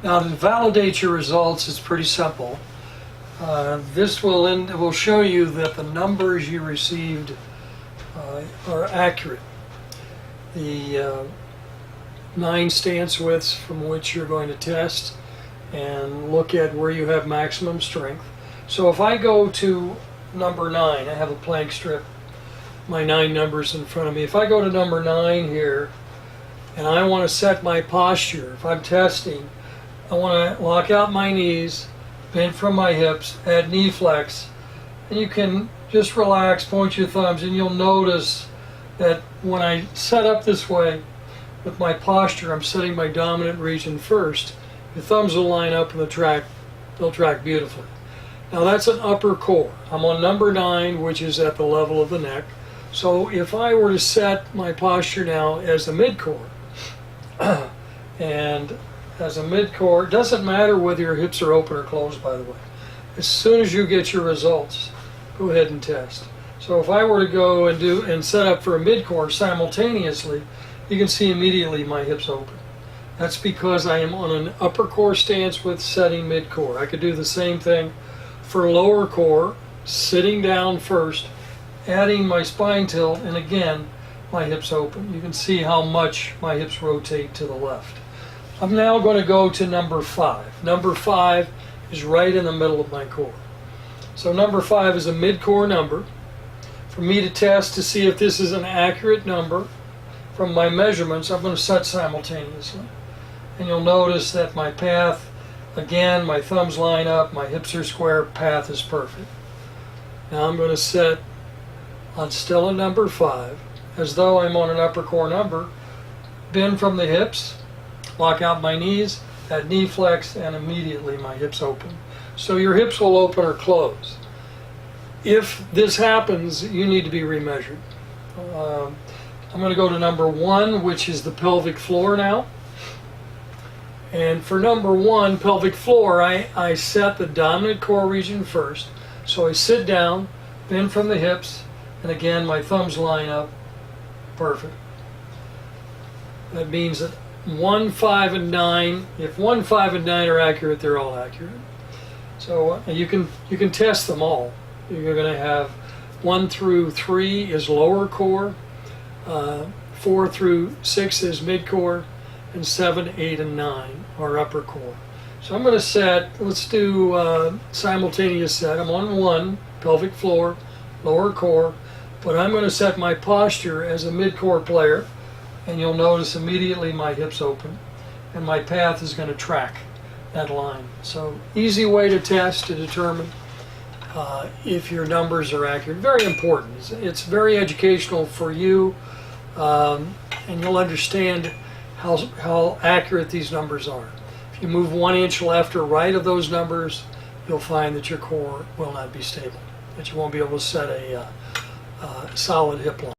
Now to validate your results, it's pretty simple. This will show you that the numbers you received are accurate. The 9 stance widths from which you're going to test and look at where you have maximum strength. So if I go to number 9, I have a plank strip, my 9 numbers in front of me. If I go to number 9 here and I want to set my posture, if I'm testing, I want to lock out my knees, bend from my hips, add knee flex, and you can just relax, point your thumbs, and you'll notice that when I set up this way with my posture, I'm setting my dominant region first. Your thumbs will line up and they'll track beautifully. Now that's an upper core. I'm on number 9, which is at the level of the neck. So if I were to set my posture now as a mid-core, and as a mid-core, it doesn't matter whether your hips are open or closed, by the way. As soon as you get your results, go ahead and test. So if I were to go and set up for a mid-core simultaneously, you can see immediately my hips open. That's because I am on an upper core stance with setting mid-core. I could do the same thing for lower core, sitting down first, adding my spine tilt, and again, my hips open. You can see how much my hips rotate to the left. I'm now going to go to number 5. Number 5 is right in the middle of my core. So number 5 is a mid-core number. For me to test to see if this is an accurate number from my measurements, I'm going to set simultaneously. And you'll notice that my path, again, my thumbs line up, my hips are square, path is perfect. Now I'm going to set on still a number 5, as though I'm on an upper core number, bend from the hips, lock out my knees, add knee flex, and immediately my hips open. So your hips will open or close. If this happens, you need to be remeasured. I'm going to go to number 1, which is the pelvic floor now. And for number 1, pelvic floor, I set the dominant core region first. So I sit down, bend from the hips, and again, my thumbs line up. Perfect. That means that 1, 5, and 9, if 1, 5, and 9 are accurate, they're all accurate. So you can test them all. You're going to have 1 through 3 is lower core, 4 through 6 is mid core, and 7, 8, and 9 are upper core. So I'm going to set, let's do simultaneous set. I'm on 1, pelvic floor, lower core, but I'm going to set my posture as a mid-core player, and you'll notice immediately my hips open, and my path is going to track that line. So easy way to test to determine if your numbers are accurate. Very important. It's very educational for you, and you'll understand how accurate these numbers are. If you move 1 inch left or right of those numbers, you'll find that your core will not be stable, that you won't be able to set a solid hip line.